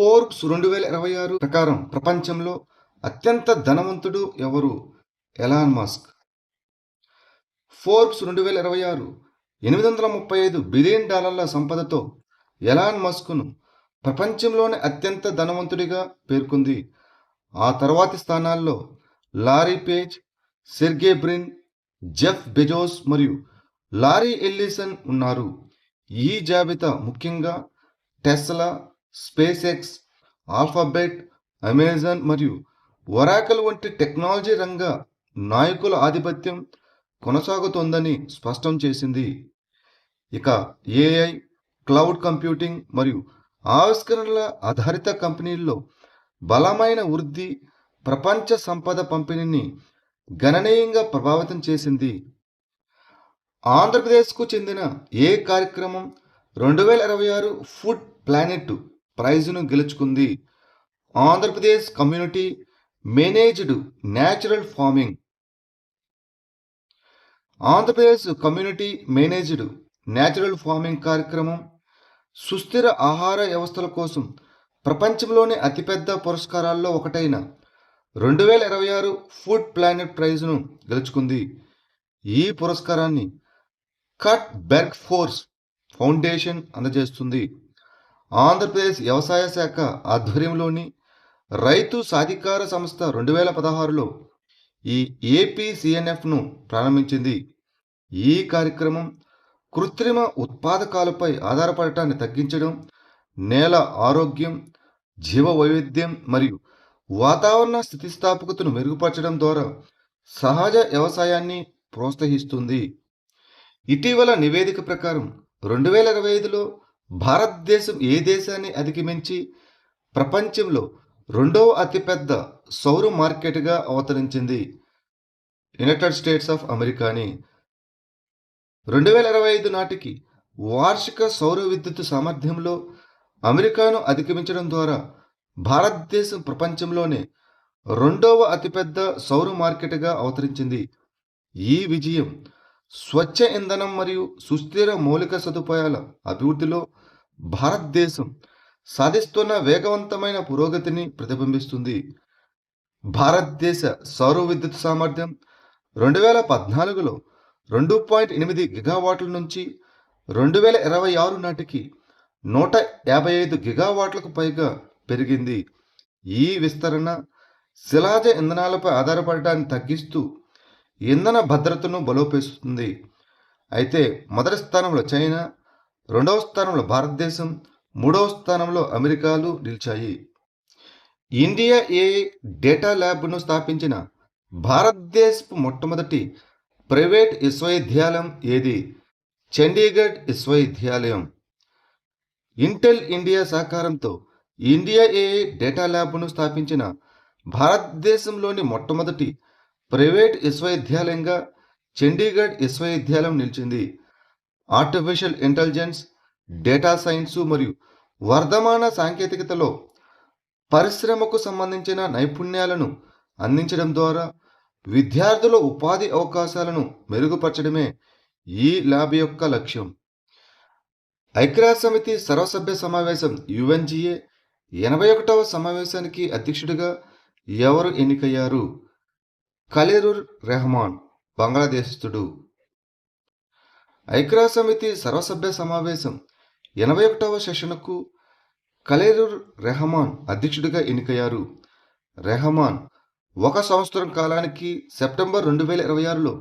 Forbes 2026 ప్రకారం ప్రపంచంలో అత్యంత ధనవంతుడు ఎవరు? Elon Musk. ఫోర్బ్స్ 2026 $835 బిలియన్ సంపదతో ఎలాన్ మస్క్ను ప్రపంచంలోనే అత్యంత ధనవంతుడిగా పేర్కొంది. ఆ తర్వాతి స్థానాల్లో Larry Page, Sergey Brin, Jeff Bezos మరియు లారీ ఎల్లిసన్ ఉన్నారు. ఈ జాబితా ముఖ్యంగా Tesla, SpaceX, Alphabet, Amazon మరియు ఒరాకిల్ వంటి టెక్నాలజీ రంగ నాయకుల ఆధిపత్యం కొనసాగుతోందని స్పష్టం చేసింది. ఇక ఏఐ, క్లౌడ్ కంప్యూటింగ్ మరియు ఆవిష్కరణల ఆధారిత కంపెనీల్లో బలమైన వృద్ధి ప్రపంచ సంపద పంపిణీని గణనీయంగా ప్రభావితం చేసింది. ఆంధ్రప్రదేశ్కు చెందిన ఏ కార్యక్రమం 2026 ఫుడ్ ప్లానెట్ ప్రైజ్ను గెలుచుకుంది? Andhra Pradesh community managed natural farming. Andhra Pradesh community managed natural farming కార్యక్రమం సుస్థిర ఆహార వ్యవస్థల కోసం ప్రపంచంలోని అతిపెద్ద పురస్కారాల్లో ఒకటైన 2026 ఫుడ్ ప్లానెట్ ప్రైజ్ను గెలుచుకుంది. ఈ పురస్కారాన్ని కట్ బెర్గ్ ఫోర్స్ ఫౌండేషన్ అందజేస్తుంది. ఆంధ్రప్రదేశ్ వ్యవసాయ శాఖ ఆధ్వర్యంలోని రైతు సాధికార సంస్థ 2016లో ఈ ఏపీసీఎన్ఎఫ్ను ప్రారంభించింది. ఈ కార్యక్రమం కృత్రిమ ఉత్పాదకాలపై ఆధారపడటాన్ని తగ్గించడం, నేల ఆరోగ్యం, జీవ వైవిధ్యం మరియు వాతావరణ స్థితిస్థాపకతను మెరుగుపరచడం ద్వారా సహజ వ్యవసాయాన్ని ప్రోత్సహిస్తుంది. ఇటీవల నివేదిక ప్రకారం 2025లో భారతదేశం ఏ దేశాన్ని అధిగమించి ప్రపంచంలో రెండవ అతిపెద్ద సౌర మార్కెట్గా అవతరించింది? United states of అమెరికాని. 2025 నాటికి వార్షిక సౌర విద్యుత్ సామర్థ్యంలో అమెరికాను అధిగమించడం ద్వారా భారతదేశం ప్రపంచంలోనే రెండవ అతిపెద్ద సౌర మార్కెట్గా అవతరించింది. ఈ విజయం స్వచ్ఛ ఇంధనం మరియు సుస్థిర మౌలిక సదుపాయాల అభివృద్ధిలో భారతదేశం సాధిస్తున్న వేగవంతమైన పురోగతిని ప్రతిబింబిస్తుంది. భారతదేశ సౌర విద్యుత్ సామర్థ్యం 2014లో 2.8 గిగావాట్ల నుంచి 2026 నాటికి 155 గిగావాట్లకు పైగా పెరిగింది. ఈ విస్తరణ శిలాజ ఇంధనాలపై ఆధారపడటాన్ని తగ్గిస్తూ ఇంధన భద్రతను బలోపేస్తుంది. అయితే మొదటి స్థానంలో చైనా, రెండవ స్థానంలో భారతదేశం, మూడవ స్థానంలో అమెరికాలు నిలిచాయి. ఇండియా ఏఐ డేటా ల్యాబ్ను స్థాపించిన భారతదేశపు మొట్టమొదటి ప్రైవేట్ విశ్వవిద్యాలయం ఏది? చండీగఢ్ విశ్వవిద్యాలయం. ఇంటెల్ ఇండియా సహకారంతో ఇండియా ఏఐ డేటా ల్యాబ్ను స్థాపించిన భారతదేశంలోని మొట్టమొదటి ప్రైవేట్ విశ్వవిద్యాలయంగా చండీగఢ్ విశ్వవిద్యాలయం నిలిచింది. ఆర్టిఫిషియల్ ఇంటెలిజెన్స్, డేటా సైన్సు మరియు వర్ధమాన సాంకేతికతలో పరిశ్రమకు సంబంధించిన నైపుణ్యాలను అందించడం ద్వారా విద్యార్థుల ఉపాధి అవకాశాలను మెరుగుపరచడమే ఈ ల్యాబ్ యొక్క లక్ష్యం. ఐక్యరాజ్యసమితి సర్వసభ్య సమావేశం యుఎన్జిఏ 81వ సమావేశానికి అధ్యక్షుడిగా ఎవరు ఎన్నికయ్యారు? ఖలీలుర్ రెహమాన్, బంగ్లాదేశస్థుడు. ఐక్యరాజ్యసమితి సర్వసభ్య సమావేశం 81వ సెషన్కు ఖలీలుర్ రెహమాన్ అధ్యక్షుడిగా ఎన్నికయ్యారు. రెహమాన్ 1 సంవత్సరం కాలానికి సెప్టెంబర్ 2026లో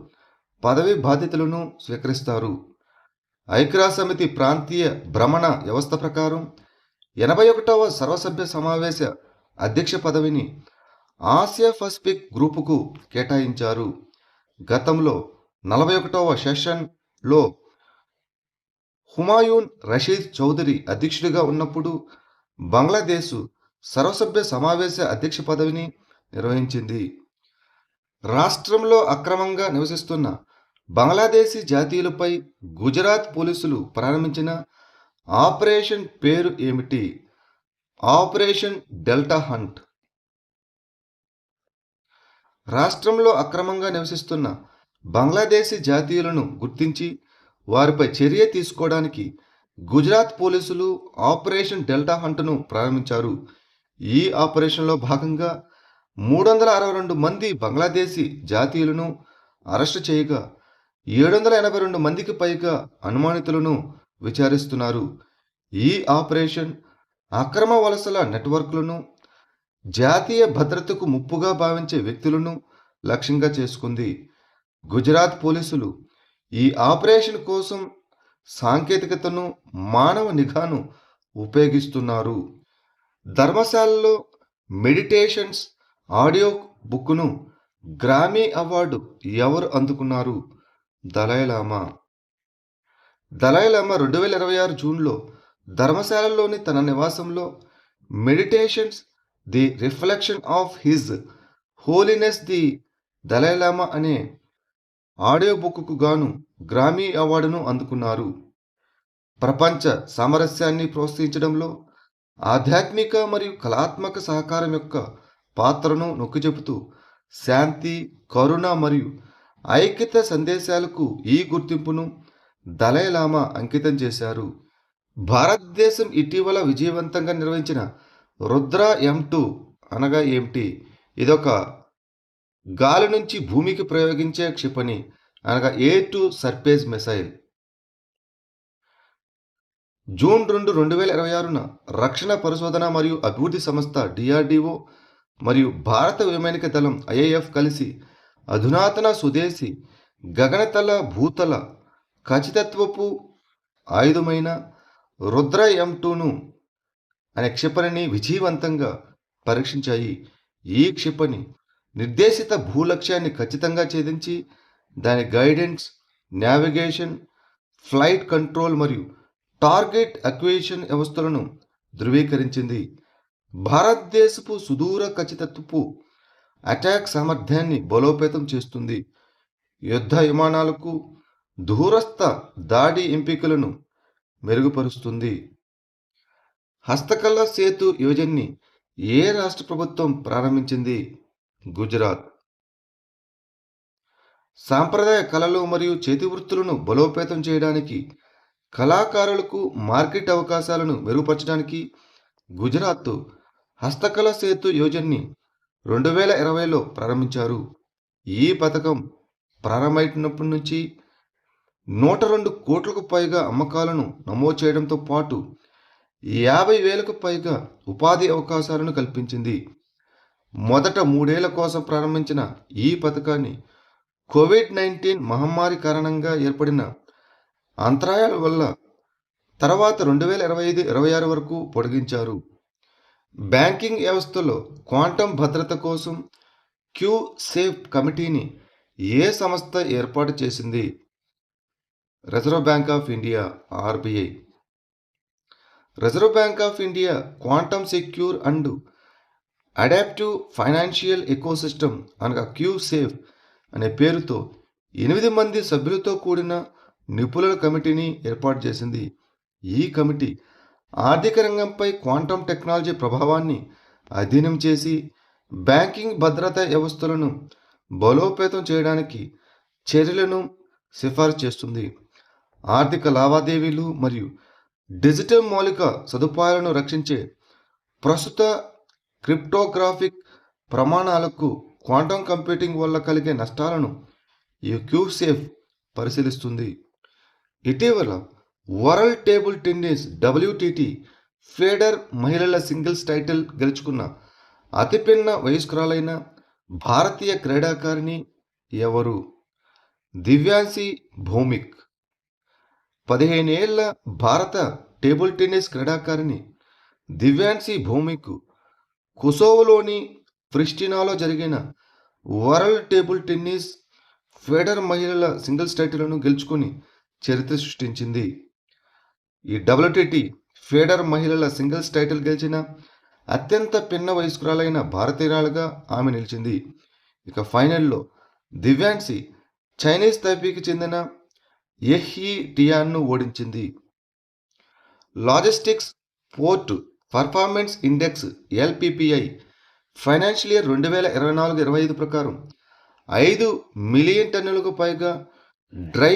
పదవి బాధ్యతలను స్వీకరిస్తారు. ఐక్యరాజ్యసమితి ప్రాంతీయ భ్రమణ వ్యవస్థ ప్రకారం 81వ సర్వసభ్య సమావేశ అధ్యక్ష పదవిని ఆసియా పసిఫిక్ గ్రూపుకు కేటాయించారు. గతంలో 41వ సెషన్లో హుమాయూన్ రషీద్ చౌదరి అధ్యక్షుడిగా ఉన్నప్పుడు బంగ్లాదేశ్ సర్వసభ్య సమావేశ అధ్యక్ష పదవిని నిర్వహించింది. రాష్ట్రంలో అక్రమంగా నివసిస్తున్న బంగ్లాదేశీ జాతీయులపై గుజరాత్ పోలీసులు ప్రారంభించిన ఆపరేషన్ పేరు ఏమిటి? Operation delta hunt. రాష్ట్రంలో అక్రమంగా నివసిస్తున్న బంగ్లాదేశీ జాతీయులను గుర్తించి వారిపై చర్య తీసుకోవడానికి గుజరాత్ పోలీసులు ఆపరేషన్ డెల్టా హంట్‌ను ప్రారంభించారు. ఈ ఆపరేషన్‌లో భాగంగా 362 మంది బంగ్లాదేశీ జాతీయులను అరెస్టు చేయగా 782 మందికి పైగా అనుమానితులను విచారిస్తున్నారు. ఈ ఆపరేషన్ అక్రమ వలసల నెట్వర్క్లను, జాతీయ భద్రతకు ముప్పుగా భావించే వ్యక్తులను లక్ష్యంగా చేసుకుంది. గుజరాత్ పోలీసులు ఈ ఆపరేషన్ కోసం సాంకేతికతను, మానవ నిఘాను ఉపయోగిస్తున్నారు. ధర్మశాలలో మెడిటేషన్స్ ఆడియో బుక్‌ను గ్రామీ అవార్డు ఎవరు అందుకున్నారు? దలైలామా. దలైలామా 2026 జూన్‌లో ధర్మశాలలోని తన నివాసంలో meditations the reflection of his holiness the Dalai Lama అనే ఆడియో బుక్‌కు గాను గ్రామీ అవార్డును అందుకున్నారు. ప్రపంచ సామరస్యాన్ని ప్రోత్సహించడంలో ఆధ్యాత్మిక మరియు కళాత్మక సహకారం యొక్క పాత్రను నొక్కిచెబుతూ శాంతి, కరుణ మరియు ఐక్యత సందేశాలకు ఈ గుర్తింపును దలైలామా అంకితం చేశారు. భారతదేశం ఇటీవల విజయవంతంగా నిర్వహించిన రుద్ర M2 అనగా ఏమిటి? ఇదొక గాలి నుంచి భూమికి ప్రయోగించే క్షిపణి అనగా air to surface missile. June 2, 2026న రక్షణ పరిశోధన మరియు అభివృద్ధి సంస్థ DRDO మరియు భారత వైమానిక దళం IAF కలిసి అధునాతన స్వదేశీ గగనతల భూతల ఖచ్చితత్వపు ఆయుధమైన రుద్ర M2ను అనే క్షిపణిని విజయవంతంగా పరీక్షించాయి. ఈ క్షిపణి నిర్దేశిత భూలక్ష్యాన్ని ఖచ్చితంగా ఛేదించి దాని గైడెన్స్, నావిగేషన్, ఫ్లైట్ కంట్రోల్ మరియు టార్గెట్ అక్విజిషన్ వ్యవస్థలను ధృవీకరించింది. భారతదేశపు సుదూర ఖచ్చితత్వపు అటాక్ సామర్థ్యాన్ని బలోపేతం చేస్తుంది. యుద్ధ విమానాలకు దూరస్థ దాడి ఎంపికలను మెరుగుపరుస్తుంది. హస్తకళ సేతు యోజనని ఏ రాష్ట్ర ప్రభుత్వం ప్రారంభించింది? గుజరాత్. సాంప్రదాయ కళలు మరియు చేతివృత్తులను బలోపేతం చేయడానికి, కళాకారులకు మార్కెట్ అవకాశాలను మెరుగుపరచడానికి గుజరాత్ హస్తకళ సేతు యోజనని 2020లో ప్రారంభించారు. ఈ పథకం ప్రారంభమైనప్పటి నుంచి 102 కోట్లకు పైగా అమ్మకాలను నమోదు చేయడంతో పాటు 50,000కు పైగా ఉపాధి అవకాశాలను కల్పించింది. మొదట 3 ఏళ్ల కోసం ప్రారంభించిన ఈ పథకాన్ని కోవిడ్-19 మహమ్మారి కారణంగా ఏర్పడిన అంతరాయాల వల్ల తర్వాత 2025-26 వరకు పొడిగించారు. బ్యాంకింగ్ వ్యవస్థలో క్వాంటం భద్రత కోసం క్యూ-సేఫ్ కమిటీని ఏ సంస్థ ఏర్పాటు చేసింది? Reserve bank of India RBI. Reserve bank of India quantum secure and adaptive financial ecosystem అనగా క్యూ-సేఫ్ అనే పేరుతో 8 మంది సభ్యులతో కూడిన నిపుణుల కమిటీని ఏర్పాటు చేసింది. ఈ కమిటీ ఆర్థిక రంగంపై క్వాంటం టెక్నాలజీ ప్రభావాన్ని అధ్యయనం చేసి బ్యాంకింగ్ భద్రతా వ్యవస్థలను బలోపేతం చేయడానికి చర్యలను సిఫారసు చేస్తుంది. ఆర్థిక లావాదేవీలు మరియు డిజిటల్ మౌలిక సదుపాయాలను రక్షించే ప్రస్తుత క్రిప్టోగ్రాఫిక్ ప్రమాణాలకు క్వాంటం కంప్యూటింగ్ వల్ల కలిగే నష్టాలను ఈ క్యూసేఫ్ పరిశీలిస్తుంది. ఇటీవల world table tennis WTT Federer మహిళల సింగిల్స్ టైటిల్ గెలుచుకున్న అతిపిన్న వయస్కురాలైన భారతీయ క్రీడాకారిణి ఎవరు? దివ్యాంశి భౌమిక్. 15 ఏళ్ల భారత టేబుల్ టెన్నిస్ క్రీడాకారిణి దివ్యాంశి భౌమిక్ కొసోవోలోని ప్రిస్టినాలో జరిగిన వరల్డ్ టేబుల్ టెన్నిస్ ఫెడరర్ మహిళల సింగిల్స్ టైటిల్ను గెలుచుకుని చరిత్ర సృష్టించింది. ఈ WTT ఫెడరర్ మహిళల సింగిల్స్ టైటిల్ గెలిచిన అత్యంత పిన్న వయస్కురాలైన భారతీయురాలుగా ఆమె నిలిచింది. ఇక ఫైనల్లో దివ్యాంశి చైనీస్ తైపీకి చెందిన యెహీ టియాన్ను ఓడించింది. Logistics port performance index LPPI financial year 2024-25 ప్రకారం 5 మిలియన్ టన్నులకు పైగా డ్రై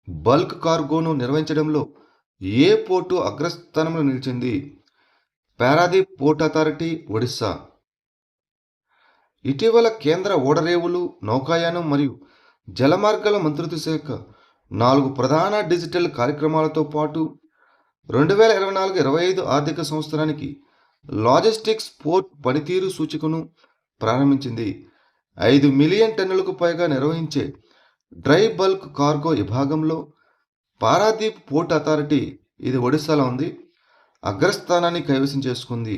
బల్క్ కార్గోను నిర్వహించడంలో ఏ పోర్టు అగ్రస్థానంలో నిలిచింది? Paradip port authority, Odisha. ఇటీవల కేంద్ర ఓడరేవులు, నౌకాయానం మరియు జలమార్గాల మంత్రిత్వ శాఖ 4 ప్రధాన డిజిటల్ కార్యక్రమాలతో పాటు 2024-25 ఆర్థిక సంవత్సరానికి లాజిస్టిక్స్ పోర్ట్ పనితీరు సూచికను ప్రారంభించింది. 5 మిలియన్ టన్నులకు పైగా నిర్వహించే డ్రై బల్క్ కార్గో విభాగంలో పారాదీప్ పోర్ట్ అథారిటీ, ఇది ఒడిశాలో ఉంది, అగ్రస్థానాన్ని కైవసం చేసుకుంది.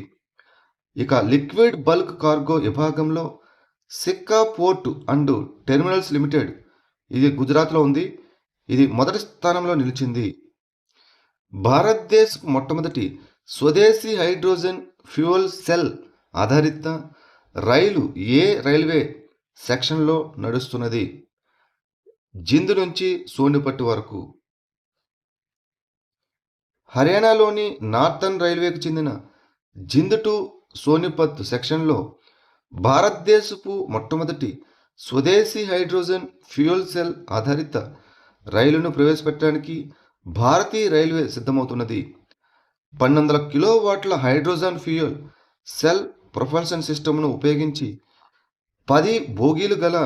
ఇక లిక్విడ్ బల్క్ కార్గో విభాగంలో Sikka port and terminals limited, ఇది గుజరాత్లో ఉంది, ఇది మొదటి స్థానంలో నిలిచింది. భారతదేశ మొట్టమొదటి స్వదేశీ హైడ్రోజన్ ఫ్యూయల్ సెల్ ఆధారిత రైలు ఏ రైల్వే సెక్షన్లో నడుస్తున్నది? జింద్ నుంచి సోనిపట్ వరకు. హర్యానాలోని నార్థన్ రైల్వేకి చెందిన జింద్ టు సోనిపత్ సెక్షన్లో భారతదేశపు మొట్టమొదటి స్వదేశీ హైడ్రోజన్ ఫ్యూయల్ సెల్ ఆధారిత రైలును ప్రవేశపెట్టడానికి భారతీయ రైల్వే సిద్ధమవుతున్నది. 1200 కిలోవాట్ల హైడ్రోజన్ ఫ్యూయల్ సెల్ ప్రొపల్షన్ సిస్టమ్ను ఉపయోగించి 10 బోగీలు గల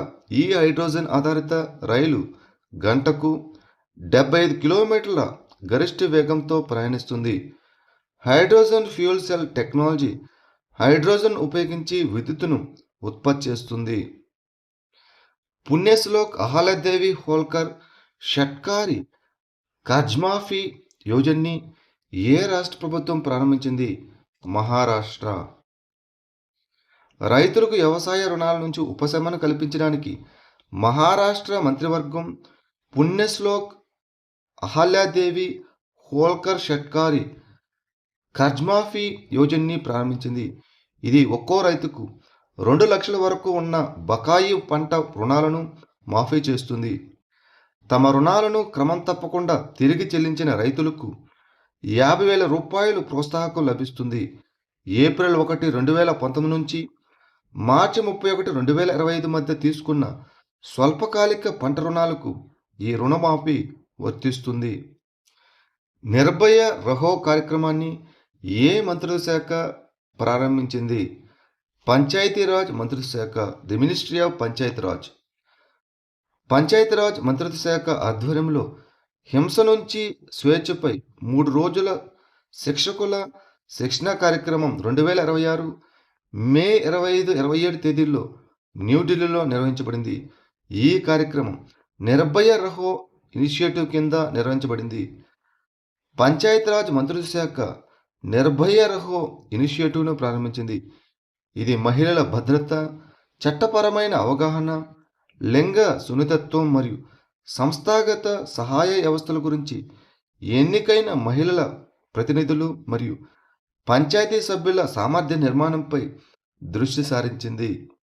ఈ హైడ్రోజన్ ఆధారిత రైలు గంటకు 75 కిలోమీటర్ల గరిష్ట వేగంతో ప్రయాణిస్తుంది. Hydrogen fuel cell technology hydrogen ఉపయోగించి విద్యుత్తును ఉత్పత్తి చేస్తుంది. పుణ్యశ్లోక్ అహల్యాదేవి హోల్కర్ షట్కారి కర్జ్మాఫీ యోజన్ని ఏ రాష్ట్ర ప్రభుత్వం ప్రారంభించింది? మహారాష్ట్ర. రైతులకు వ్యవసాయ రుణాల నుంచి ఉపశమనం కల్పించడానికి మహారాష్ట్ర మంత్రివర్గం పుణ్యశ్లోక్ అహల్యాదేవి హోల్కర్ షట్కారి కర్జ్మాఫీ యోజన్ని ప్రారంభించింది. ఇది ఒక్కో రైతుకు 2 లక్షల వరకు ఉన్న బకాయి పంట రుణాలను మాఫీ చేస్తుంది. తమ రుణాలను క్రమం తప్పకుండా తిరిగి చెల్లించిన రైతులకు 50,000 రూపాయలు ప్రోత్సాహకం లభిస్తుంది. ఏప్రిల్ 1, 2019 నుంచి మార్చి 31, 2025 మధ్య తీసుకున్న స్వల్పకాలిక పంట రుణాలకు ఈ రుణమాఫీ వర్తిస్తుంది. నిర్భయ రహో కార్యక్రమాన్ని ఏ మంత్రిత్వ శాఖ ప్రారంభించింది? పంచాయతీరాజ్ మంత్రిత్వ శాఖ, the ministry of Panchayati Raj. Panchayati Raj మంత్రిత్వ శాఖ ఆధ్వర్యంలో హింస నుంచి స్వేచ్ఛపై 3 రోజుల శిక్షకుల శిక్షణా కార్యక్రమం 2026 మే 25, 27 తేదీల్లో న్యూఢిల్లీలో నిర్వహించబడింది. ఈ కార్యక్రమం నిర్భయ రహో ఇనిషియేటివ్ కింద నిర్వహించబడింది. పంచాయతీరాజ్ మంత్రిత్వ శాఖ నిర్భయ రహో ఇనిషియేటివ్ను ప్రారంభించింది. ఇది మహిళల భద్రత, చట్టపరమైన అవగాహన, లింగ సున్నితత్వం మరియు సంస్థాగత సహాయ వ్యవస్థల గురించి ఎన్నికైన మహిళల ప్రతినిధులు మరియు పంచాయతీ సభ్యుల సామర్థ్య నిర్మాణంపై దృష్టి సారించింది.